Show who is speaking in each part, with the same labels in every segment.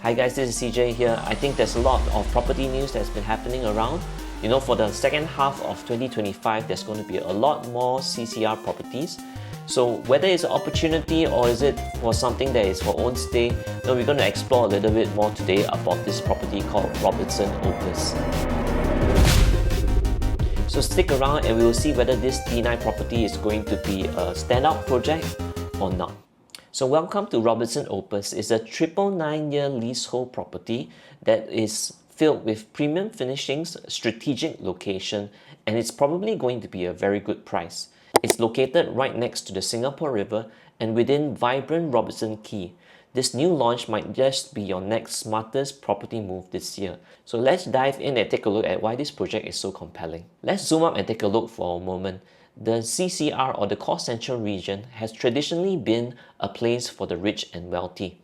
Speaker 1: Hi guys, this is CJ here. I think there's a lot of property news that's been happening around. You know, for the second half of 2025, there's going to be a lot more CCR properties. So whether it's an opportunity or is it for something that is for own stay, we're going to explore a little bit more today about this property called Robertson Opus. So stick around and we will see whether this D9 property is going to be a standout project or not. So welcome to Robertson Opus. It's a 999-year leasehold property that is filled with premium finishings, strategic location, and it's probably going to be a very good price. It's located right next to the Singapore River and within vibrant Robertson Quay. This new launch might just be your next smartest property move this year. So let's dive in and take a look at why this project is so compelling. Let's zoom up and take a look for a moment. The CCR, or the Core Central region, has traditionally been a place for the rich and wealthy.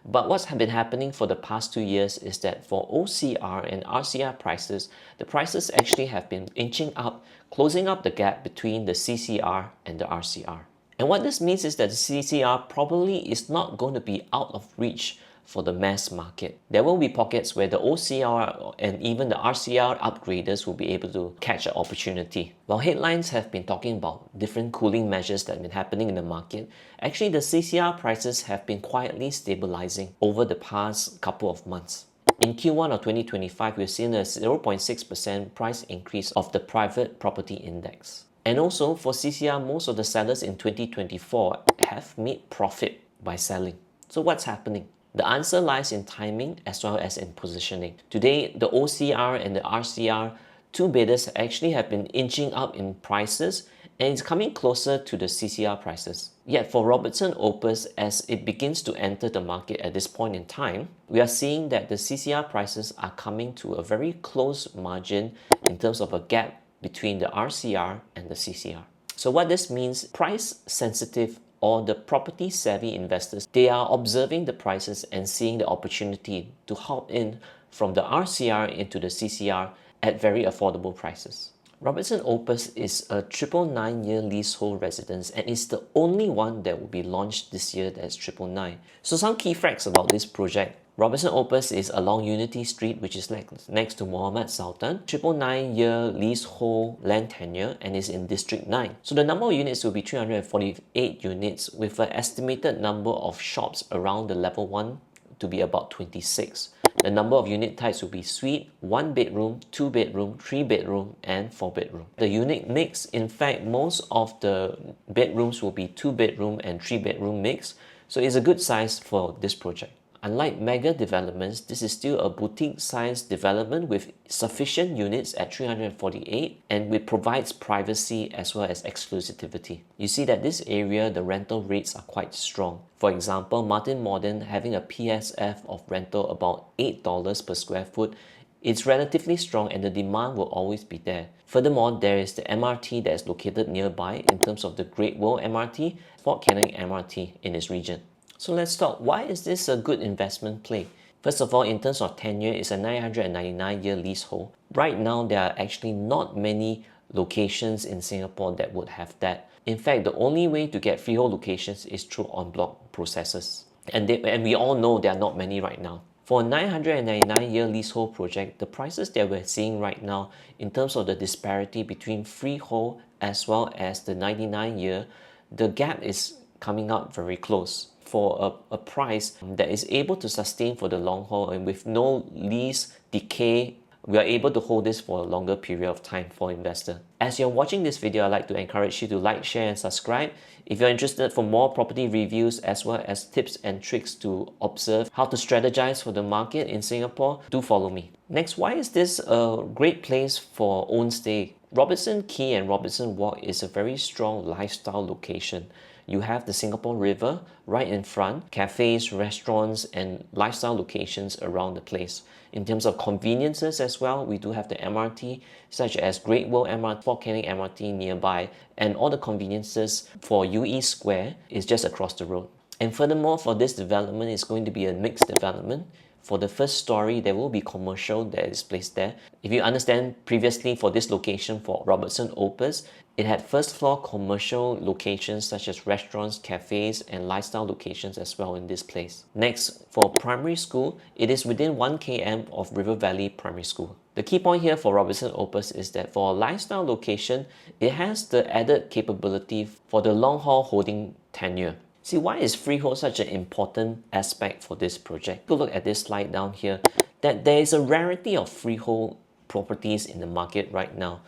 Speaker 1: But what's been happening for the past 2 years is that for OCR and RCR prices, the prices actually have been inching up, closing up the gap between the CCR and the RCR. And what this means is that the CCR probably is not going to be out of reach for the mass market. There will be pockets where the OCR and even the RCR upgraders will be able to catch an opportunity. While headlines have been talking about different cooling measures that have been happening in the market, actually the CCR prices have been quietly stabilizing over the past couple of months. In Q1 of 2025, we've seen a 0.6% price increase of the private property index. And also for CCR, most of the sellers in 2024 have made profit by selling. So what's happening? The answer lies in timing as well as in positioning. Today, the OCR and the RCR, two bidders actually have been inching up in prices and it's coming closer to the CCR prices. Yet for Robertson Opus, as it begins to enter the market at this point in time, we are seeing that the CCR prices are coming to a very close margin in terms of a gap between the RCR and the CCR. So what this means, price sensitive or the property savvy investors, they are observing the prices and seeing the opportunity to hop in from the RCR into the CCR at very affordable prices. Robertson Opus is a 999-year leasehold residence and is the only one that will be launched this year that's 999. So some key facts about this project. Robertson Opus is along Unity Street, which is next to Mohammed Sultan, 999-year leasehold land tenure, and is in District 9. So the number of units will be 348 units with an estimated number of shops around the level 1 to be about 26. The number of unit types will be suite, 1 bedroom, 2 bedroom, 3 bedroom, and 4 bedroom. The unit mix, in fact, most of the bedrooms will be 2 bedroom and 3 bedroom mix, so it's a good size for this project. Unlike mega developments, this is still a boutique-sized development with sufficient units at 348 and it provides privacy as well as exclusivity. You see that this area, the rental rates are quite strong. For example, Martin Modern having a PSF of rental about $8 per square foot, it's relatively strong and the demand will always be there. Furthermore, there is the MRT that is located nearby in terms of the Great World MRT, Fort Canning MRT in its region. So let's talk, why is this a good investment play? First of all, in terms of tenure, it's a 999-year leasehold. Right now, there are actually not many locations in Singapore that would have that. In fact, the only way to get freehold locations is through en bloc processes. And we all know there are not many right now. For a 999-year leasehold project, the prices that we're seeing right now in terms of the disparity between freehold as well as the 99-year, the gap is coming out very close. For a price that is able to sustain for the long haul and with no lease decay, we are able to hold this for a longer period of time for investor. As you're watching this video, I'd like to encourage you to like, share and subscribe. If you're interested for more property reviews as well as tips and tricks to observe how to strategize for the market in Singapore, do follow me. Next, why is this a great place for own stay? Robertson Quay and Robertson Walk is a very strong lifestyle location. You have the Singapore River right in front, cafes, restaurants, and lifestyle locations around the place. In terms of conveniences as well, we do have the MRT, such as Great World MRT, Fort Canning MRT nearby, and all the conveniences for UE Square is just across the road. And furthermore, for this development, it's going to be a mixed development. For the first story, there will be commercial that is placed there. If you understand previously for this location for Robertson Opus, It had first floor commercial locations such as restaurants, cafes, and lifestyle locations as well in this place. Next, for primary school, it is within 1 km of River Valley Primary School. The key point here for Robertson Opus is that for a lifestyle location, it has the added capability for the long haul holding tenure. See, why is freehold such an important aspect for this project? Go look at this slide down here, that there is a rarity of freehold properties in the market right now.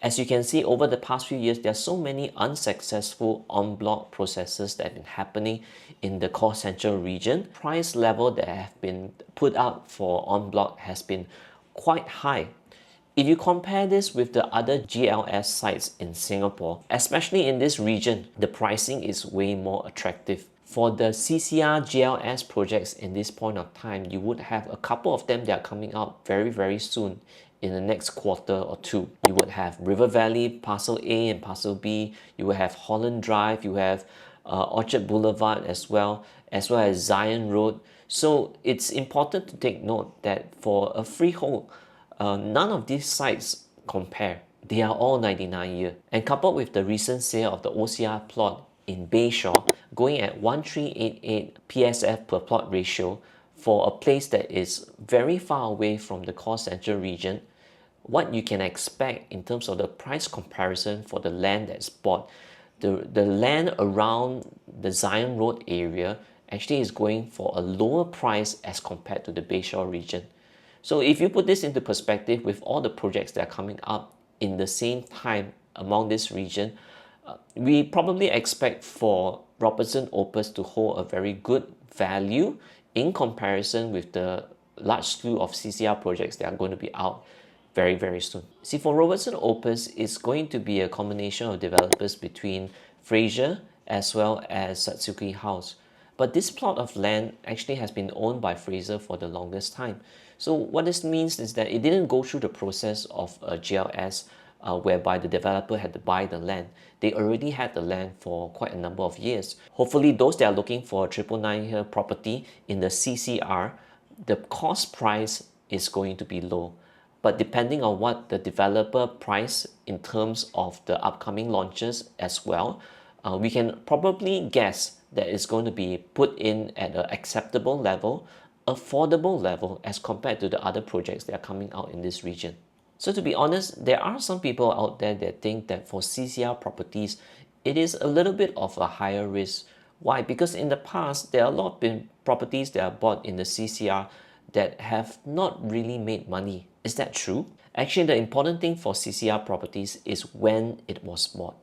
Speaker 1: As you can see, over the past few years, there are so many unsuccessful en bloc processes that have been happening in the core central region. Price level that have been put out for en bloc has been quite high. If you compare this with the other GLS sites in Singapore, especially in this region, the pricing is way more attractive. For the CCR GLS projects in this point of time, you would have a couple of them that are coming out very soon in the next quarter or two. You would have River Valley, Parcel A and Parcel B. You will have Holland Drive. You have Orchard Boulevard as well as Zion Road. So it's important to take note that for a freehold, none of these sites compare. They are all 99-year. And coupled with the recent sale of the OCR plot in Bayshore, going at 1388 PSF per plot ratio for a place that is very far away from the core central region, what you can expect in terms of the price comparison for the land that's bought, the land around the Zion Road area actually is going for a lower price as compared to the Bayshore region. So if you put this into perspective with all the projects that are coming up in the same time among this region, we probably expect for Robertson Opus to hold a very good value in comparison with the large slew of CCR projects that are going to be out very soon. See, for Robertson Opus, it's going to be a combination of developers between Fraser as well as Satsuki House. But this plot of land actually has been owned by Fraser for the longest time. So what this means is that it didn't go through the process of a GLS whereby the developer had to buy the land. They already had the land for quite a number of years. Hopefully those that are looking for a 999 here property in the CCR, the cost price is going to be low. But depending on what the developer price in terms of the upcoming launches as well, we can probably guess that it's going to be put in at an acceptable level, affordable level as compared to the other projects that are coming out in this region. So to be honest, there are some people out there that think that for CCR properties, it is a little bit of a higher risk. Why? Because in the past, there are a lot of properties that are bought in the CCR that have not really made money. Is that true? Actually, the important thing for CCR properties is when it was bought.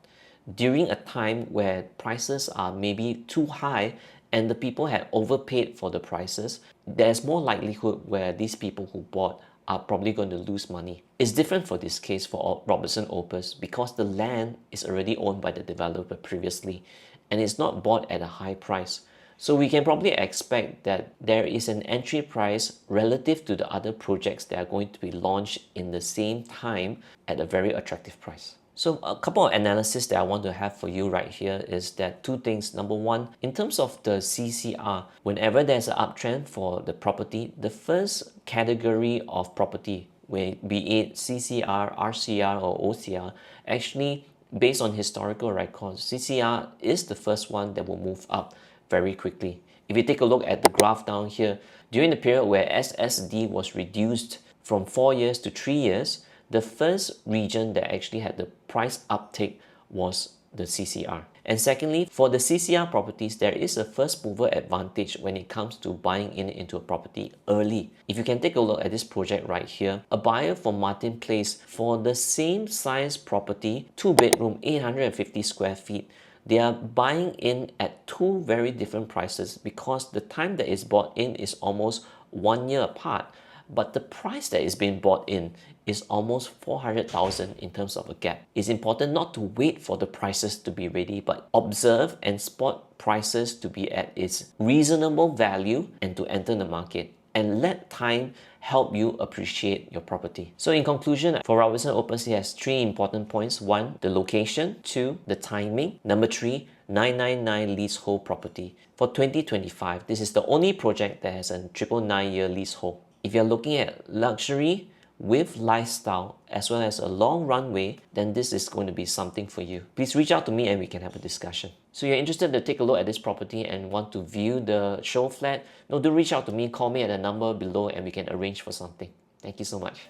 Speaker 1: During a time where prices are maybe too high and the people had overpaid for the prices, there's more likelihood where these people who bought are probably going to lose money. It's different for this case for Robertson Opus because the land is already owned by the developer previously and it's not bought at a high price. So we can probably expect that there is an entry price relative to the other projects that are going to be launched in the same time at a very attractive price. So a couple of analysis that I want to have for you right here is that two things. Number one, in terms of the CCR, whenever there's an uptrend for the property, the first category of property, be it CCR, RCR or OCR, actually based on historical records, CCR is the first one that will move up very quickly. If you take a look at the graph down here, during the period where SSD was reduced from 4 years to 3 years, the first region that actually had the price uptake was the CCR. And secondly, for the CCR properties, there is a first mover advantage when it comes to buying into a property early. If you can take a look at this project right here, a buyer from Martin Place for the same size property, 2-bedroom, 850 square feet, they are buying in at two very different prices because the time that is bought in is almost 1 year apart. But the price that is being bought in is almost 400,000 in terms of a gap. It's important not to wait for the prices to be ready, but observe and spot prices to be at its reasonable value and to enter the market. And let time help you appreciate your property. So in conclusion, for Robertson Opus, it has 3 important points. 1, the location. 2, the timing. Number 3, 999 leasehold property. For 2025, this is the only project that has a 999 year leasehold. If you're looking at luxury with lifestyle as well as a long runway, then this is going to be something for you. Please reach out to me and we can have a discussion. So you're interested to take a look at this property and want to view the show flat? No, do reach out to me, call me at the number below and we can arrange for something. Thank you so much.